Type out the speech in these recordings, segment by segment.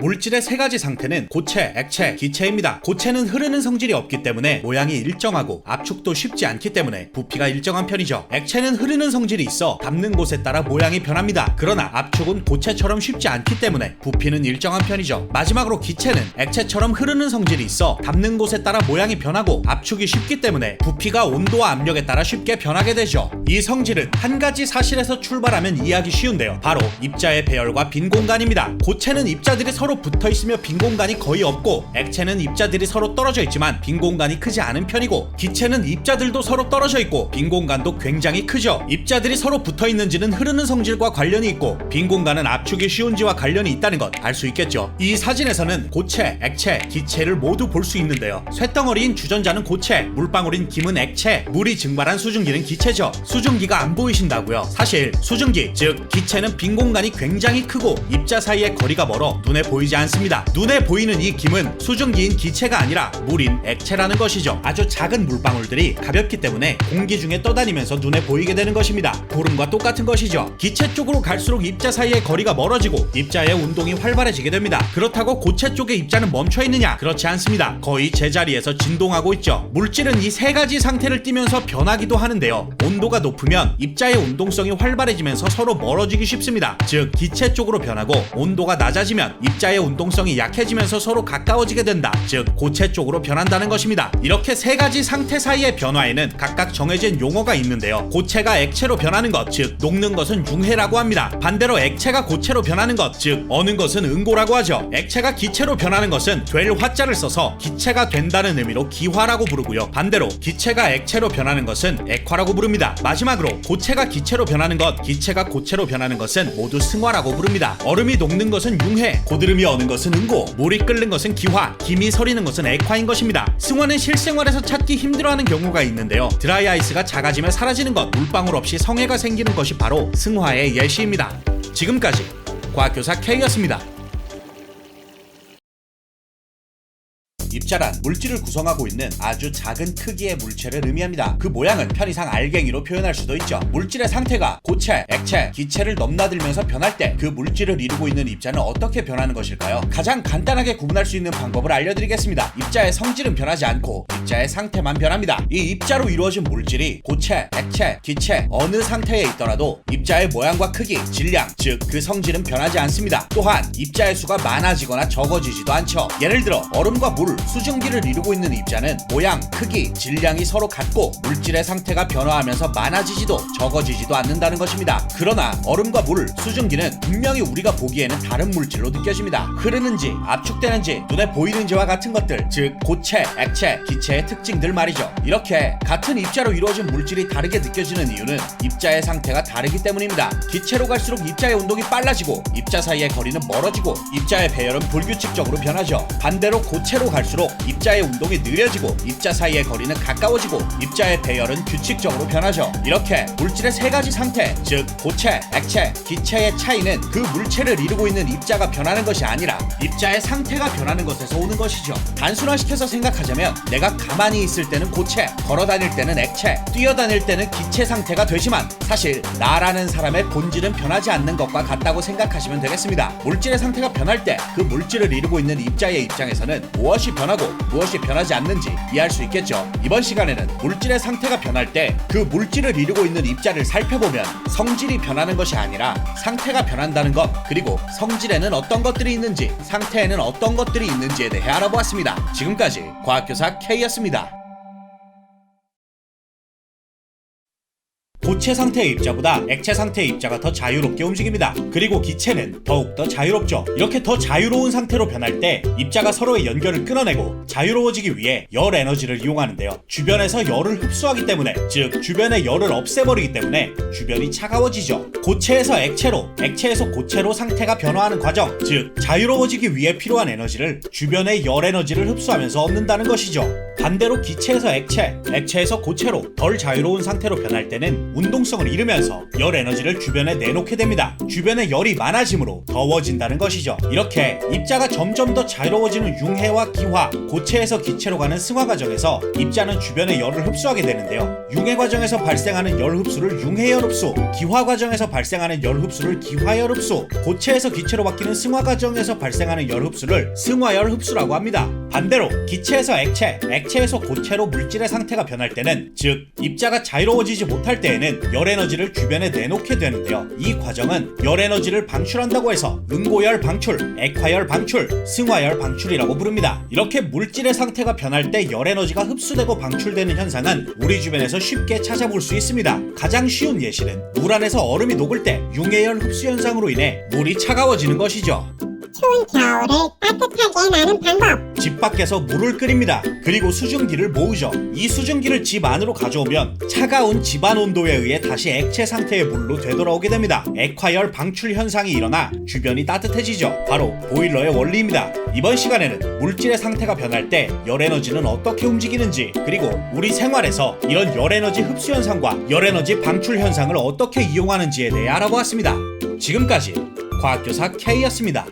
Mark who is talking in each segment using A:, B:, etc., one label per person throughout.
A: 물질의 세 가지 상태는 고체, 액체, 기체입니다. 고체는 흐르는 성질이 없기 때문에 모양이 일정하고 압축도 쉽지 않기 때문에 부피가 일정한 편이죠. 액체는 흐르는 성질이 있어 닿는 곳에 따라 모양이 변합니다. 그러나 압축은 고체처럼 쉽지 않기 때문에 부피는 일정한 편이죠. 마지막으로 기체는 액체처럼 흐르는 성질이 있어 닿는 곳에 따라 모양이 변하고 압축이 쉽기 때문에 부피가 온도와 압력에 따라 쉽게 변하게 되죠. 이 성질은 한 가지 사실에서 출발하면 이해하기 쉬운데요. 바로 입자의 배열과 빈 공간입니다. 고체는 입자들이 서로 붙어 있으며 빈 공간이 거의 없고, 액체는 입자들이 서로 떨어져 있지만 빈 공간이 크지 않은 편이고, 기체는 입자들도 서로 떨어져 있고 빈 공간도 굉장히 크죠. 입자들이 서로 붙어 있는지는 흐르는 성질과 관련이 있고, 빈 공간은 압축이 쉬운지와 관련이 있다는 것 알 수 있겠죠. 이 사진에서는 고체, 액체, 기체를 모두 볼 수 있는데요. 쇳덩어리인 주전자는 고체, 물방울인 김은 액체, 물이 증발한 수증기는 기체죠. 수증기가 안 보이신다고요? 사실 수증기, 즉 기체는 빈 공간이 굉장히 크고 입자 사이의 거리가 멀어 눈에 보이지 않습니다. 눈에 보이는 이 김은 수증기인 기체가 아니라 물인 액체라는 것이죠. 아주 작은 물방울들이 가볍기 때문에 공기 중에 떠다니면서 눈에 보이게 되는 것입니다. 구름과 똑같은 것이죠. 기체 쪽으로 갈수록 입자 사이의 거리가 멀어지고 입자의 운동이 활발해지게 됩니다. 그렇다고 고체 쪽의 입자는 멈춰 있느냐? 그렇지 않습니다. 거의 제자리에서 진동하고 있죠. 물질은 이 세 가지 상태를 띠면서 변하기도 하는데요. 온도가 높으면 입자의 운동성이 활발해지면서 서로 멀어지기 쉽습니다. 즉 기체 쪽으로 변하고, 온도가 낮아지면 입자의 운동성이 약해지면서 서로 가까워지게 된다. 즉 고체 쪽으로 변한다는 것입니다. 이렇게 세 가지 상태 사이의 변화에는 각각 정해진 용어가 있는데요. 고체가 액체로 변하는 것, 즉 녹는 것은 융해라고 합니다. 반대로 액체가 고체로 변하는 것, 즉 어는 것은 응고라고 하죠. 액체가 기체로 변하는 것은 될 화자를 써서 기체가 된다는 의미로 기화라고 부르고요. 반대로 기체가 액체로 변하는 것은 액화라고 부릅니다. 마지막으로 고체가 기체로 변하는 것, 기체가 고체로 변하는 것은 모두 승화라고 부릅니다. 얼음이 녹는 것은 융해, 고드름이 어는 것은 응고, 물이 끓는 것은 기화, 김이 서리는 것은 액화인 것입니다. 승화는 실생활에서 찾기 힘들어하는 경우가 있는데요. 드라이 아이스가 작아지며 사라지는 것, 물방울 없이 성해가 생기는 것이 바로 승화의 예시입니다. 지금까지 과학교사 K였습니다. 입자란 물질을 구성하고 있는 아주 작은 크기의 물체를 의미합니다. 그 모양은 편의상 알갱이로 표현할 수도 있죠. 물질의 상태가 고체, 액체, 기체를 넘나들면서 변할 때 그 물질을 이루고 있는 입자는 어떻게 변하는 것일까요? 가장 간단하게 구분할 수 있는 방법을 알려드리겠습니다. 입자의 성질은 변하지 않고 입자의 상태만 변합니다. 이 입자로 이루어진 물질이 고체, 액체, 기체 어느 상태에 있더라도 입자의 모양과 크기, 질량, 즉 그 성질은 변하지 않습니다. 또한 입자의 수가 많아지거나 적어지지도 않죠. 예를 들어 얼음과 물, 수증기를 이루고 있는 입자는 모양, 크기, 질량이 서로 같고 물질의 상태가 변화하면서 많아지지도 적어지지도 않는다는 것입니다. 그러나 얼음과 물, 수증기는 분명히 우리가 보기에는 다른 물질로 느껴집니다. 흐르는지, 압축되는지, 눈에 보이는지와 같은 것들, 즉 고체, 액체, 기체의 특징들 말이죠. 이렇게 같은 입자로 이루어진 물질이 다르게 느껴지는 이유는 입자의 상태가 다르기 때문입니다. 기체로 갈수록 입자의 운동이 빨라지고 입자 사이의 거리는 멀어지고 입자의 배열은 불규칙적으로 변하죠. 반대로 고체로 갈수록 입자의 운동이 느려지고 입자 사이의 거리는 가까워지고 입자의 배열은 규칙적으로 변하죠. 이렇게 물질의 세 가지 상태, 즉 고체, 액체, 기체의 차이는 그 물체를 이루고 있는 입자가 변하는 것이 아니라 입자의 상태가 변하는 것에서 오는 것이죠. 단순화시켜서 생각하자면 내가 가만히 있을 때는 고체, 걸어다닐 때는 액체, 뛰어다닐 때는 기체 상태가 되지만 사실 나라는 사람의 본질은 변하지 않는 것과 같다고 생각하시면 되겠습니다. 물질의 상태가 변할 때 그 물질을 이루고 있는 입자의 입장에서는 무엇이 변하고 무엇이 변하지 않는지 이해할 수 있겠죠. 이번 시간에는 물질의 상태가 변할 때 그 물질을 이루고 있는 입자를 살펴보면 성질이 변하는 것이 아니라 상태가 변한다는 것, 그리고 성질에는 어떤 것들이 있는지, 상태에는 어떤 것들이 있는지에 대해 알아보았습니다. 지금까지 과학교사 K였습니다. 고체 상태의 입자보다 액체 상태의 입자가 더 자유롭게 움직입니다. 그리고 기체는 더욱더 자유롭죠. 이렇게 더 자유로운 상태로 변할 때 입자가 서로의 연결을 끊어내고 자유로워지기 위해 열 에너지를 이용하는데요. 주변에서 열을 흡수하기 때문에, 즉 주변의 열을 없애버리기 때문에 주변이 차가워지죠. 고체에서 액체로, 액체에서 고체로 상태가 변화하는 과정, 즉 자유로워지기 위해 필요한 에너지를 주변의 열 에너지를 흡수하면서 얻는다는 것이죠. 반대로 기체에서 액체, 액체에서 고체로 덜 자유로운 상태로 변할 때는 운동성을 잃으면서 열 에너지를 주변에 내놓게 됩니다. 주변에 열이 많아지므로 더워진다는 것이죠. 이렇게 입자가 점점 더 자유로워지는 융해와 기화, 고체에서 기체로 가는 승화 과정에서 입자는 주변의 열을 흡수하게 되는데요. 융해 과정에서 발생하는 열 흡수를 융해열 흡수, 기화 과정에서 발생하는 열 흡수를 기화열 흡수, 고체에서 기체로 바뀌는 승화 과정에서 발생하는 열 흡수를 승화열 흡수라고 합니다. 반대로 기체에서 액체, 액체에서 고체로 물질의 상태가 변할 때는, 즉 입자가 자유로워지지 못할 때에는 열 에너지를 주변에 내놓게 되는데요. 이 과정은 열 에너지를 방출한다고 해서 응고열 방출, 액화열 방출, 승화열 방출이라고 부릅니다. 이렇게 물질의 상태가 변할 때 열 에너지가 흡수되고 방출되는 현상은 우리 주변에서 쉽게 찾아볼 수 있습니다. 가장 쉬운 예시는 물 안에서 얼음이 녹을 때 융해열 흡수 현상으로 인해 물이 차가워지는 것이죠.
B: 추운 겨울을 따뜻하게 나는 방법.
A: 집 밖에서 물을 끓입니다. 그리고 수증기를 모으죠. 이 수증기를 집 안으로 가져오면 차가운 집안 온도에 의해 다시 액체 상태의 물로 되돌아오게 됩니다. 액화열 방출 현상이 일어나 주변이 따뜻해지죠. 바로 보일러의 원리입니다. 이번 시간에는 물질의 상태가 변할 때 열 에너지는 어떻게 움직이는지, 그리고 우리 생활에서 이런 열 에너지 흡수 현상과 열 에너지 방출 현상을 어떻게 이용하는지에 대해 알아보았습니다. 지금까지 과학교사 K였습니다.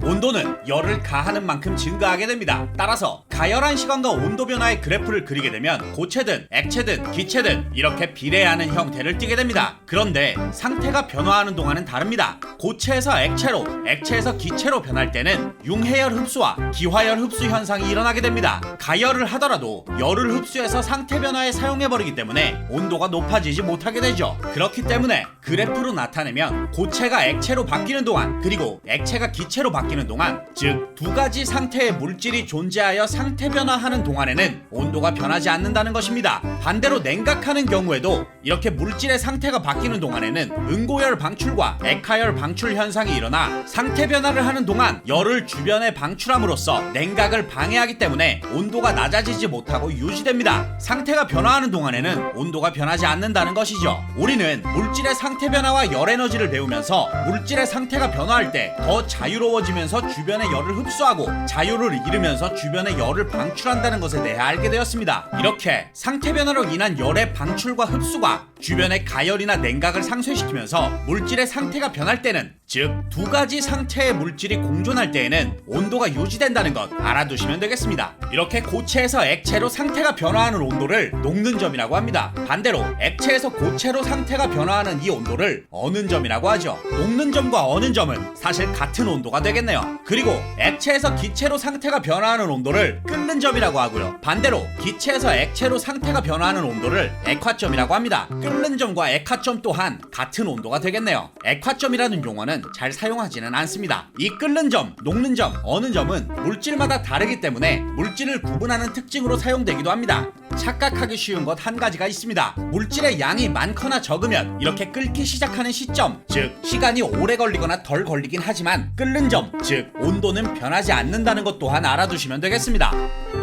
A: 온도는 열을 가하는 만큼 증가하게 됩니다. 따라서 가열한 시간과 온도 변화의 그래프를 그리게 되면 고체든 액체든 기체든 이렇게 비례하는 형태를 띠게 됩니다. 그런데 상태가 변화하는 동안은 다릅니다. 고체에서 액체로, 액체에서 기체로 변할 때는 융해열 흡수와 기화열 흡수 현상이 일어나게 됩니다. 가열을 하더라도 열을 흡수해서 상태 변화에 사용해버리기 때문에 온도가 높아지지 못하게 되죠. 그렇기 때문에 그래프로 나타내면 고체가 액체로 바뀌는 동안, 그리고 액체가 기체로 바뀌는 동안, 즉 두 가지 상태의 물질이 존재하여 상태 변화하는 동안에는 온도가 변하지 않는다는 것입니다. 반대로 냉각하는 경우에도 이렇게 물질의 상태가 바뀌는 동안에는 응고열 방출과 액화열 방출 현상이 일어나 상태 변화를 하는 동안 열을 주변에 방출함으로써 냉각을 방해하기 때문에 온도가 낮아지지 못하고 유지됩니다. 상태가 변화하는 동안에는 온도가 변하지 않는다는 것이죠. 우리는 물질의 상태 변화와 열 에너지를 배우면서 물질의 상태가 변화할 때 더 자유로워지면서 주변의 열을 흡수하고 자유를 잃으면서 주변의 열을 방출한다는 것에 대해 알게 되었습니다. 이렇게 상태 변화로 인한 열의 방출과 흡수가 주변의 가열이나 냉각을 상쇄시키면서 물질의 상태가 변할 때는, 즉 두 가지 상태의 물질이 공존할 때에는 온도가 유지된다는 것 알아두시면 되겠습니다. 이렇게 고체에서 액체로 상태가 변화하는 온도를 녹는 점이라고 합니다. 반대로 액체에서 고체로 상태가 변화하는 이 온도를 어는 점이라고 하죠. 녹는 점과 어는 점은 사실 같은 온도가 되겠네요. 그리고 액체에서 기체로 상태가 변화하는 온도를 끓는 점이라고 하고요. 반대로 기체에서 액체로 상태가 변화하는 온도를 액화점이라고 합니다. 끓는 점과 액화점 또한 같은 온도가 되겠네요. 액화점이라는 용어는 잘 사용하지는 않습니다. 이 끓는 점, 녹는 점, 어는 점은 물질마다 다르기 때문에 물질을 구분하는 특징으로 사용되기도 합니다. 착각하기 쉬운 것 한 가지가 있습니다. 물질의 양이 많거나 적으면 이렇게 끓기 시작하는 시점, 즉 시간이 오래 걸리거나 덜 걸리긴 하지만 끓는 점, 즉 온도는 변하지 않는다는 것 또한 알아두시면 되겠습니다.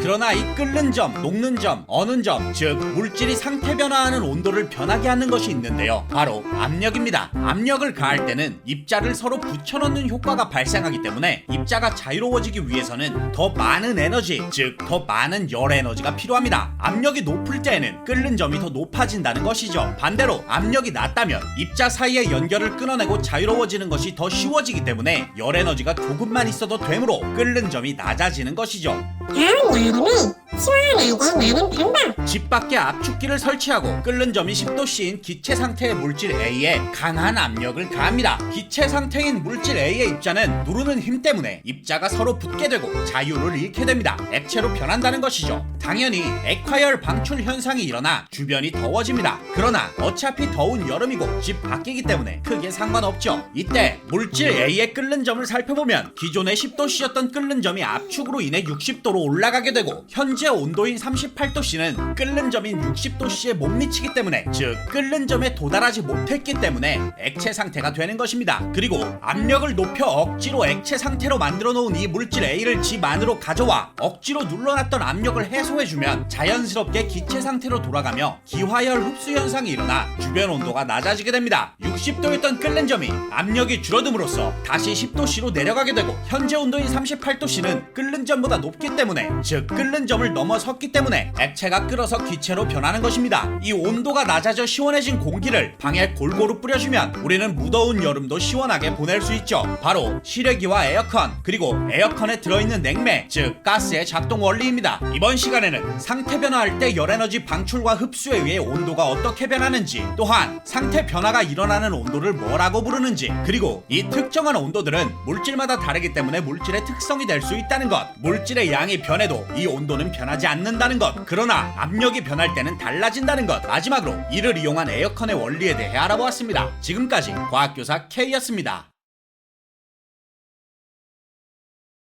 A: 그러나 이 끓는 점, 녹는 점, 어는 점, 즉 물질이 상태 변화하는 온도를 변하게 하는 것이 있는데요. 바로 압력입니다. 압력을 가할 때는 입자를 서로 붙여넣는 효과가 발생하기 때문에 입자가 자유로워지기 위해서는 더 많은 에너지, 즉 더 많은 열 에너지가 필요합니다. 압력이 높을 때에는 끓는 점이 더 높아진다는 것이죠. 반대로 압력이 낮다면 입자 사이의 연결을 끊어내고 자유로워지는 것이 더 쉬워지기 때문에 열 에너지가 조금만 있어도 되므로 끓는 점이 낮아지는 것이죠.
B: 다음 여름에 시원하게 나는 방법.
A: 집 밖에 압축기를 설치하고 끓는 점이 10도씨인 기체 상태의 물질 A에 강한 압력을 가합니다. 기체 상태인 물질 A의 입자는 누르는 힘 때문에 입자가 서로 붙게 되고 자유를 잃게 됩니다. 액체로 변한다는 것이죠. 당연히 액화열 방출 현상이 일어나 주변이 더워집니다. 그러나 어차피 더운 여름이고 집 밖이기 때문에 크게 상관없죠. 이때 물질 A의 끓는 점을 살펴보면 기존의 10도씨였던 끓는 점이 압축으로 인해 60도로 올라가게 되고 현재 현재 온도인 38도씨는 끓는 점인 60도씨에 못 미치기 때문에, 즉 끓는 점에 도달하지 못했기 때문에 액체 상태가 되는 것입니다. 그리고 압력을 높여 억지로 액체 상태로 만들어 놓은 이 물질 A를 집 안으로 가져와 억지로 눌러놨던 압력을 해소해주면 자연스럽게 기체 상태로 돌아가며 기화열 흡수 현상이 일어나 주변 온도가 낮아지게 됩니다. 60도였던 끓는 점이 압력이 줄어듦으로써 다시 10도씨로 내려가게 되고, 현재 온도인 38도씨는 끓는 점보다 높기 때문에, 즉 끓는 점을 넘어섰기 때문에 액체가 끓어서 기체로 변하는 것입니다. 이 온도가 낮아져 시원해진 공기를 방에 골고루 뿌려주면 우리는 무더운 여름도 시원하게 보낼 수 있죠. 바로 실외기와 에어컨, 그리고 에어컨에 들어있는 냉매, 즉 가스의 작동 원리입니다. 이번 시간에는 상태 변화할 때 열에너지 방출과 흡수에 의해 온도가 어떻게 변하는지, 또한 상태 변화가 일어나는 온도를 뭐라고 부르는지, 그리고 이 특정한 온도들은 물질마다 다르기 때문에 물질의 특성이 될 수 있다는 것, 물질의 양이 변해도 이 온도는 변하지 않는다는 것, 그러나 압력이 변할 때는 달라진다는 것, 마지막으로 이를 이용한 에어컨의 원리에 대해 알아보았습니다. 지금까지 과학교사 K였습니다.